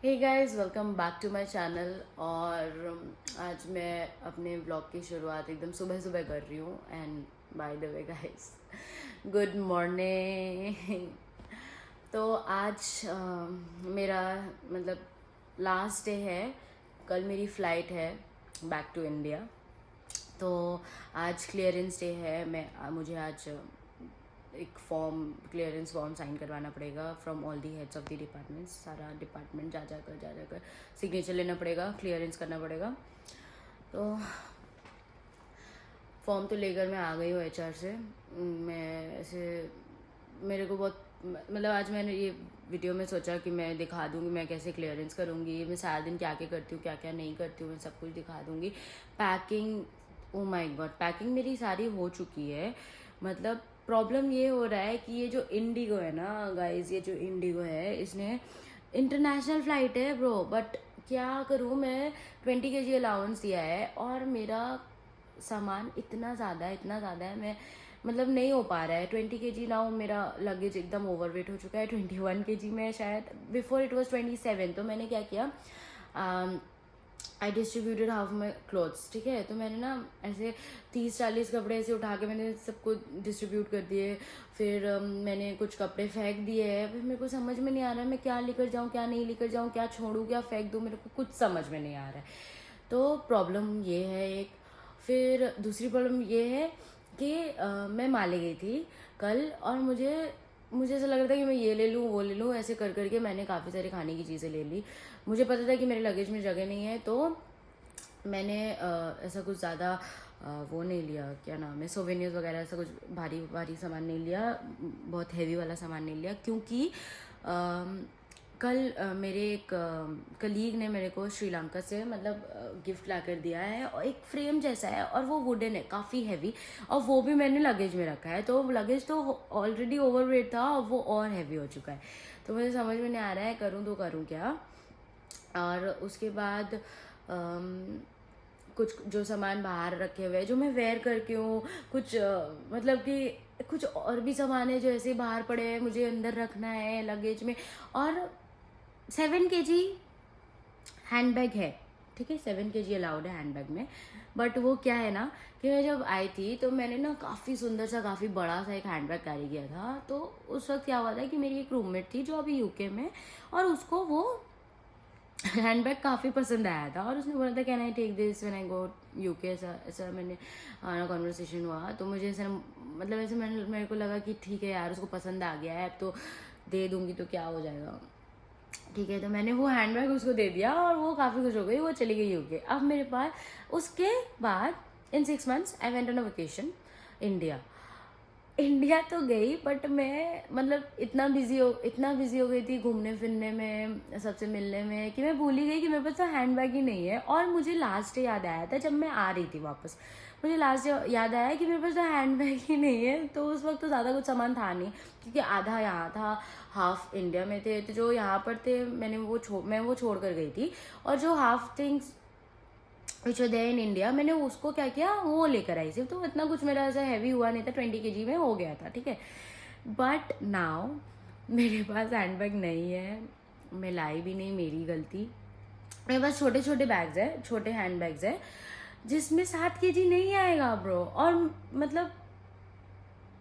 Hey guys, welcome back to my channel. और आज मैं अपने ब्लॉग की शुरुआत एकदम सुबह सुबह कर रही हूँ। And by the way guys, good morning. तो आज मेरा मतलब लास्ट डे है। कल मेरी फ़्लाइट है बैक टू इंडिया। तो आज क्लियरेंस डे है। मुझे आज एक क्लियरेंस फॉर्म साइन करवाना पड़ेगा from all the heads of the departments. सारा डिपार्टमेंट जा जाकर सिग्नेचर लेना पड़ेगा, क्लियरेंस करना पड़ेगा। तो फॉर्म तो लेकर मैं आ गई हूँ एचआर से। मैं ऐसे मेरे को बहुत मतलब आज मैंने ये वीडियो में सोचा कि मैं दिखा दूँगी मैं कैसे क्लियरेंस करूँगी, मैं सारा दिन क्या क्या करती हूँ क्या क्या नहीं करती हूँ, मैं सब कुछ दिखा दूँगी। Packing, oh my God, packing मेरी सारी हो चुकी है। मतलब प्रॉब्लम ये हो रहा है कि ये जो इंडिगो है ना गाइज, ये जो इंडिगो है इसने इंटरनेशनल फ़्लाइट है ब्रो, बट क्या करूँ मैं, 20 kg अलाउंस दिया है और मेरा सामान इतना ज़्यादा है मैं मतलब नहीं हो पा रहा है। 20 kg नाउ मेरा लगेज एकदम ओवरवेट हो चुका है। 21 kg में शायद, बिफोर इट वॉज 27। तो मैंने क्या किया, आई डिस्ट्रीब्यूटेड हाफ माई क्लोथ्स, ठीक है। तो मैंने ना ऐसे 30-40 कपड़े ऐसे उठा के मैंने सबको डिस्ट्रीब्यूट कर दिए। फिर मैंने कुछ कपड़े फेंक दिए हैं। फिर मेरे को समझ में नहीं आ रहा है मैं क्या लेकर जाऊँ क्या नहीं लेकर जाऊँ, क्या छोड़ूँ क्या फेंक दूँ, मेरे को कुछ समझ में नहीं आ रहा है। तो प्रॉब्लम ये है एक। फिर दूसरी प्रॉब्लम ये है कि मैं माले गई थी कल और मुझे मुझे ऐसा लग रहा था कि मैं ये ले लूँ वो ले लूँ, ऐसे कर करके मैंने काफ़ी सारी खाने की चीज़ें ले ली। मुझे पता था कि मेरे लगेज में जगह नहीं है, तो मैंने ऐसा कुछ ज़्यादा वो नहीं लिया, क्या नाम है, सोवेनियर्स वगैरह ऐसा कुछ भारी भारी सामान नहीं लिया, बहुत हैवी वाला सामान नहीं लिया। क्योंकि कल मेरे एक कलीग ने मेरे को श्रीलंका से मतलब गिफ्ट ला कर दिया है, और एक फ्रेम जैसा है और वो वुडन है, काफ़ी हैवी, और वो भी मैंने लगेज में रखा है। तो लगेज तो ऑलरेडी ओवरवेट था और वो और हैवी हो चुका है। तो मुझे समझ में नहीं आ रहा है करूँ तो करूँ क्या। और उसके बाद कुछ जो सामान बाहर रखे हुए हैं जो मैं वेयर करके हूँ, कुछ मतलब कि कुछ और भी सामान है जो ऐसे बाहर पड़े हैं, मुझे अंदर रखना है लगेज में। और 7 kg हैंडबैग है, ठीक है, 7 kg अलाउड है हैंडबैग में। बट वो क्या है ना कि मैं जब आई थी तो मैंने ना काफ़ी सुंदर सा काफ़ी बड़ा सा एक हैंडबैग कैरी किया था। तो उस वक्त क्या हुआ था कि मेरी एक रूममेट थी जो अभी यूके में, और उसको वो हैंडबैग काफ़ी पसंद आया था और उसने बोला था can I take this when I go UK. ऐसा ऐसा मैंने कॉन्वर्सेशन हुआ तो मुझे ऐसा मतलब ऐसे मेरे को लगा कि ठीक है यार, उसको पसंद आ गया है, अब तो दे दूंगी तो क्या हो जाएगा, ठीक है। तो मैंने वो हैंडबैग उसको दे दिया और वो काफ़ी खुश हो गई, वो चली गई यूके। अब मेरे पास उसके बाद इन 6 months I went on a vacation India. India तो गई बट मैं मतलब इतना बिजी हो गई थी घूमने फिरने में, सबसे मिलने में, कि मैं भूल ही गई कि मेरे पास तो हैंडबैग ही नहीं है। और मुझे लास्ट डे याद आया था जब मैं आ रही थी वापस, मुझे लास्ट डे याद आया कि मेरे पास तो हैंडबैग ही नहीं है। तो उस वक्त तो ज़्यादा कुछ सामान था नहीं, क्योंकि आधा यहाँ था, हाफ इंडिया में थे। तो जो यहाँ पर थे मैं वो छोड़ कर गई थी, और जो half things which were there in India मैंने उसको क्या किया, वो लेकर आई सिर्फ। तो इतना कुछ मेरा ऐसा हैवी हुआ नहीं था, 20 kg में हो गया था, ठीक है। बट नाउ मेरे पास हैंडबैग नहीं है, मैं लाई भी नहीं, मेरी गलती। मेरे पास छोटे छोटे बैग्स है, छोटे हैंड बैग्स है, जिसमें 7 kg नहीं आएगा ब्रो। और मतलब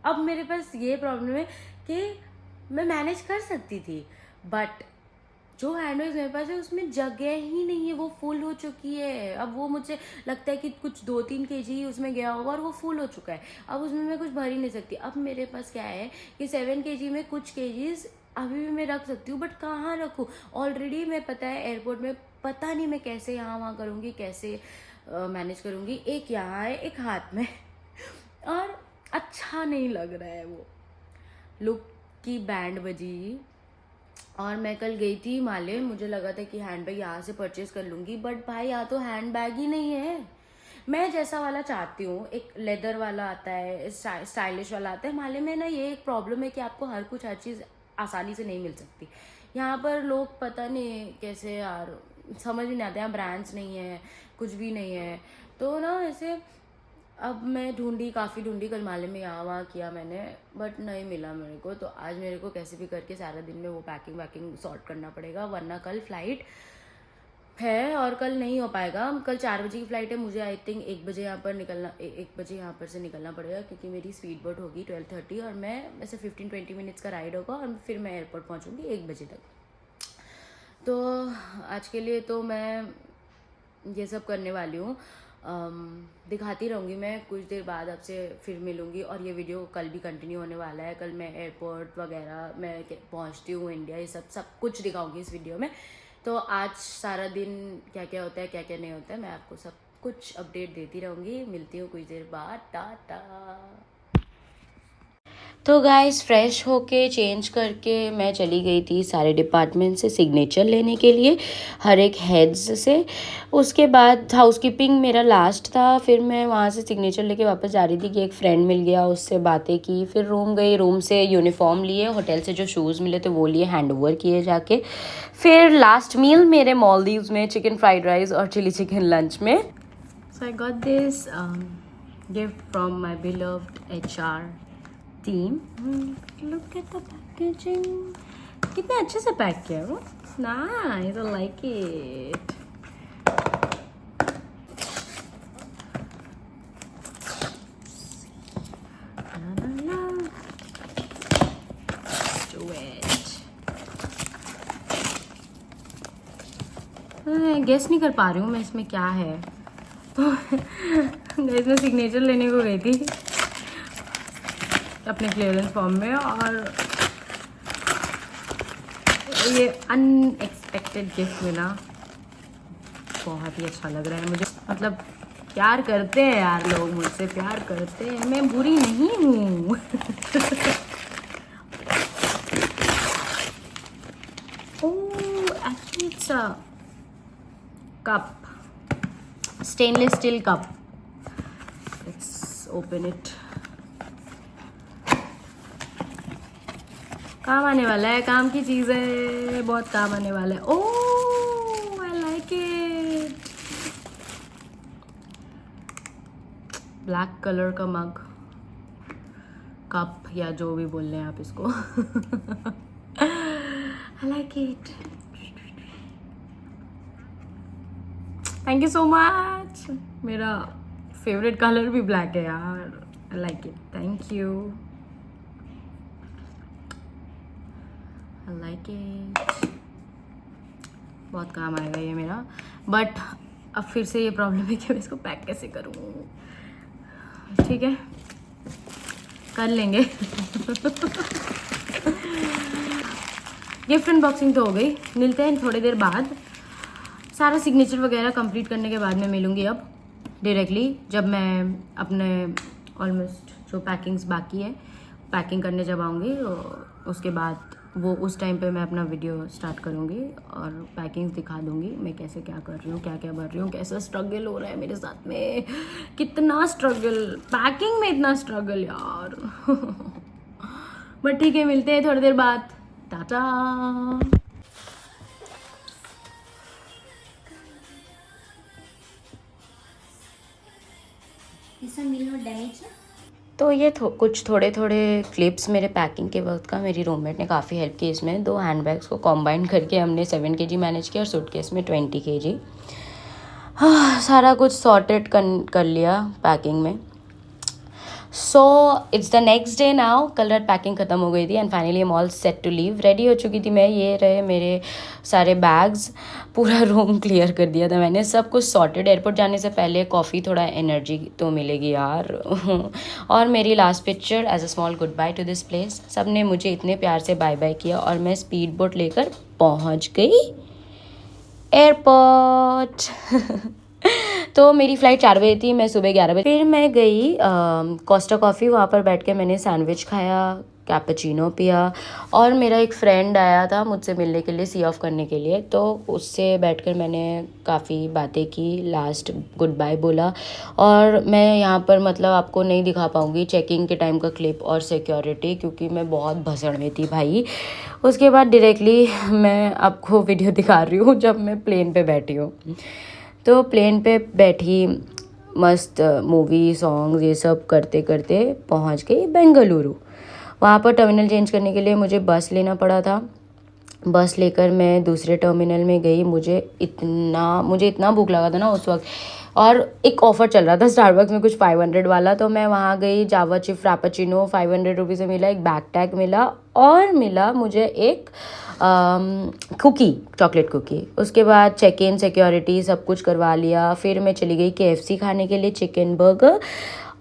अब मेरे पास ये प्रॉब्लम है कि मैं मैनेज कर सकती थी, बट जो हैंडबैग मेरे पास है उसमें जगह ही नहीं है, वो फुल हो चुकी है। अब वो मुझे लगता है कि कुछ 2-3 kg ही उसमें गया होगा और वो फुल हो चुका है। अब उसमें मैं कुछ भर ही नहीं सकती। अब मेरे पास क्या है कि 7 kg में कुछ केजीज अभी भी मैं रख सकती हूँ, बट कहाँ रखूँ। ऑलरेडी मैं पता है एयरपोर्ट में पता नहीं मैं कैसे यहाँ वहाँ करूँगी, कैसे मैनेज करूँगी। एक यहाँ है एक हाथ में और अच्छा नहीं लग रहा है वो लुक की बैंड बजी। और मैं कल गई थी माले, मुझे लगा था कि हैंडबैग यहाँ से परचेज कर लूँगी, बट भाई यहाँ तो हैंडबैग ही नहीं है। मैं जैसा वाला चाहती हूँ, एक लेदर वाला आता है, स्टाइलिश वाला आता है। माले में ना ये एक प्रॉब्लम है कि आपको हर चीज़ आसानी से नहीं मिल सकती। यहाँ पर लोग पता नहीं कैसे यार, समझ भी नहीं आता, यहाँ ब्रांड्स नहीं है, कुछ भी नहीं है। तो ना ऐसे अब मैं काफ़ी ढूंढी, कल माले में यहाँ वहाँ किया मैंने, बट नहीं मिला मेरे को। तो आज मेरे को कैसे भी करके सारा दिन में वो पैकिंग वैकिंग सॉर्ट करना पड़ेगा, वरना कल फ्लाइट है और कल नहीं हो पाएगा। कल 4 बजे की फ़्लाइट है, मुझे आई थिंक 1 बजे यहाँ पर निकलना, 1 बजे यहाँ पर से निकलना पड़ेगा, क्योंकि मेरी स्पीड बोट होगी 12:30 और मैं ऐसे 15-20 मिनट्स का राइड होगा और फिर मैं एयरपोर्ट पहुँचूँगी 1 बजे तक। तो आज के लिए तो मैं ये सब करने वाली हूँ। दिखाती रहूँगी मैं, कुछ देर बाद आपसे फिर मिलूँगी और ये वीडियो कल भी कंटिन्यू होने वाला है। कल मैं एयरपोर्ट वगैरह मैं पहुँचती हूँ इंडिया, ये सब कुछ दिखाऊँगी इस वीडियो में। तो आज सारा दिन क्या क्या होता है, क्या क्या नहीं होता है, मैं आपको सब कुछ अपडेट देती रहूँगी। मिलती हूँ कुछ देर बाद, टाटा। तो गाइस फ्रेश होके चेंज करके मैं चली गई थी सारे डिपार्टमेंट से सिग्नेचर लेने के लिए, हर एक हेड्स से। उसके बाद हाउसकीपिंग मेरा लास्ट था, फिर मैं वहाँ से सिग्नेचर लेके वापस जा रही थी कि एक फ्रेंड मिल गया, उससे बातें की, फिर रूम गई, रूम से यूनिफॉर्म लिए, होटल से जो शूज़ मिले थे वो लिए, हैंड ओवर किए जाके। फिर लास्ट मील मेरे मालदीव्स में चिकन फ्राइड राइस और चिली चिकन लंच में। So I got this gift from my beloved HR team. Look at the packaging, कितने अच्छे से पैक किया है वो। Nice, I like it. Guess नहीं कर पा रही हूँ मैं इसमें क्या है। इसमें सिग्नेचर लेने को गई थी अपने क्लियरेंस फॉर्म में, और ये अनएक्सपेक्टेड गिफ्ट मिला। बहुत ही अच्छा लग रहा है मुझे, मतलब प्यार करते हैं यार लोग, मुझसे प्यार करते हैं, मैं बुरी नहीं हूँ। Oh actually it's a cup, stainless steel cup. Let's open it. काम आने वाला है, काम की चीज़ है, बहुत काम आने वाला है। Oh I like it. Black colour का मग, कप या जो भी बोल रहे हैं आप इसको। आई like it, thank you so much. मेरा फेवरेट कलर भी ब्लैक है यार, आई like it, thank you, I like it. बहुत काम आएगा ये मेरा, बट अब फिर से ये प्रॉब्लम है कि मैं इसको पैक कैसे करूँ। ठीक है, कर लेंगे। गिफ्ट अनबॉक्सिंग तो हो गई, मिलते हैं थोड़ी देर बाद। सारा सिग्नेचर वगैरह कंप्लीट करने के बाद मैं मिलूँगी अब डायरेक्टली, जब मैं अपने ऑलमोस्ट जो पैकिंग्स बाकी है पैकिंग करने जब आऊँगी, उसके बाद वो उस टाइम पे मैं अपना वीडियो स्टार्ट करूँगी और पैकिंग्स दिखा दूँगी मैं कैसे क्या कर रही हूँ, क्या क्या भर रही हूँ, कैसा स्ट्रगल हो रहा है मेरे साथ में, कितना स्ट्रगल, पैकिंग में इतना स्ट्रगल यार। बट ठीक है, मिलते हैं थोड़ी देर बाद, टाटा। तो ये कुछ थोड़े क्लिप्स मेरे पैकिंग के वक्त का, मेरी रूममेट ने काफ़ी हेल्प की इसमें। 2 हैंडबैग्स को कॉम्बाइन करके हमने 7 kg मैनेज किया और सूटकेस में 20 kg। सारा कुछ सॉर्टेड कर लिया पैकिंग में। So it's the next day now. कल रात पैकिंग ख़त्म हो गई थी and finally I am all set to leave. Ready हो चुकी थी मैं, ये रहे मेरे सारे बैग्स, पूरा रूम क्लियर कर दिया था मैंने, सब कुछ सॉर्टेड। एयरपोर्ट जाने से पहले कॉफ़ी, थोड़ा एनर्जी तो मिलेगी यार। और मेरी last picture as a small goodbye to this place. सब ने मुझे इतने प्यार से बाय बाय किया और मैं स्पीड बोट लेकर पहुँच गई एयरपोर्ट। तो मेरी फ़्लाइट 4 बजे थी, मैं सुबह 11 बजे। फिर मैं गई कोस्टा कॉफ़ी, वहाँ पर बैठ के मैंने सैंडविच खाया, कैपेचिनो पिया, और मेरा एक फ्रेंड आया था मुझसे मिलने के लिए, सी ऑफ करने के लिए। तो उससे बैठकर मैंने काफ़ी बातें की, लास्ट गुड बाय बोला। और मैं यहाँ पर मतलब आपको नहीं दिखा पाऊँगी चेकिंग के टाइम का क्लिप और सिक्योरिटी, क्योंकि मैं बहुत भसड़ में थी भाई। उसके बाद डायरेक्टली मैं आपको वीडियो दिखा रही हूँ जब मैं प्लेन पे बैठी हूँ। तो प्लेन पे बैठी, मस्त मूवी सॉन्ग्स ये सब करते करते पहुंच गई बेंगलुरु। वहाँ पर टर्मिनल चेंज करने के लिए मुझे बस लेना पड़ा था। बस लेकर मैं दूसरे टर्मिनल में गई। मुझे इतना भूख लगा था ना उस वक्त, और एक ऑफ़र चल रहा था स्टारबक्स में कुछ 500 वाला, तो मैं वहाँ गई। जावा चिप फ्रापेचिनो 500 रुपीज़ में मिला, एक बैग टैग मिला और मिला मुझे एक कुकी, चॉकलेट कुकी। उसके बाद चेक इन सिक्योरिटी सब कुछ करवा लिया। फिर मैं चली गई KFC खाने के लिए, चिकन बर्गर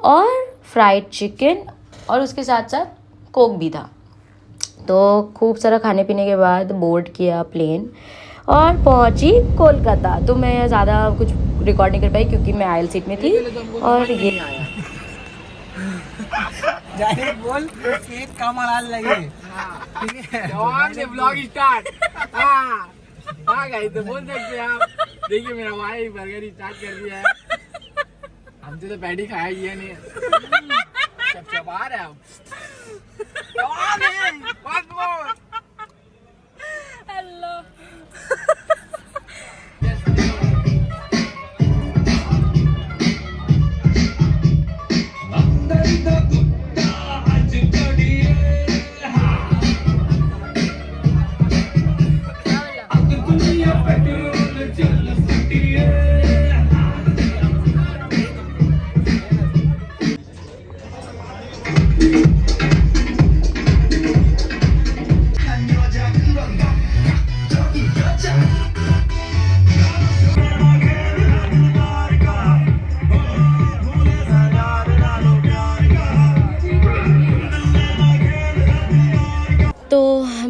और फ्राइड चिकन, और उसके साथ साथ कोक भी था। तो खूब सारा खाने पीने के बाद बोर्ड किया प्लेन और पहुंची कोलकाता। तो मैं ज़्यादा कुछ रिकॉर्ड नहीं कर पाई क्योंकि मैं आयल सीट में थी। और ये जाहिर बोल केक कम अड़ाल लगे। ठीक है, जवान से ब्लॉग स्टार्ट। हाँ गाइस, तो बोल सकते हैं आप। देखिए मेरा भाई बर्गर स्टार्ट कर दिया है। हमसे तो पैटी खाया ही है नहीं। चपचपा रहे हम। जवान है, मत बोल। हेलो।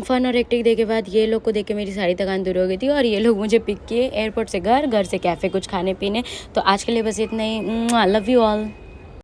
फन और एक्टिंग देखे के बाद ये लोग को देख के मेरी सारी थकान दूर हो गई थी, और ये लोग मुझे पिक किए एयरपोर्ट से घर से कैफ़े कुछ खाने पीने। तो आज के लिए बस इतना ही। Love you all.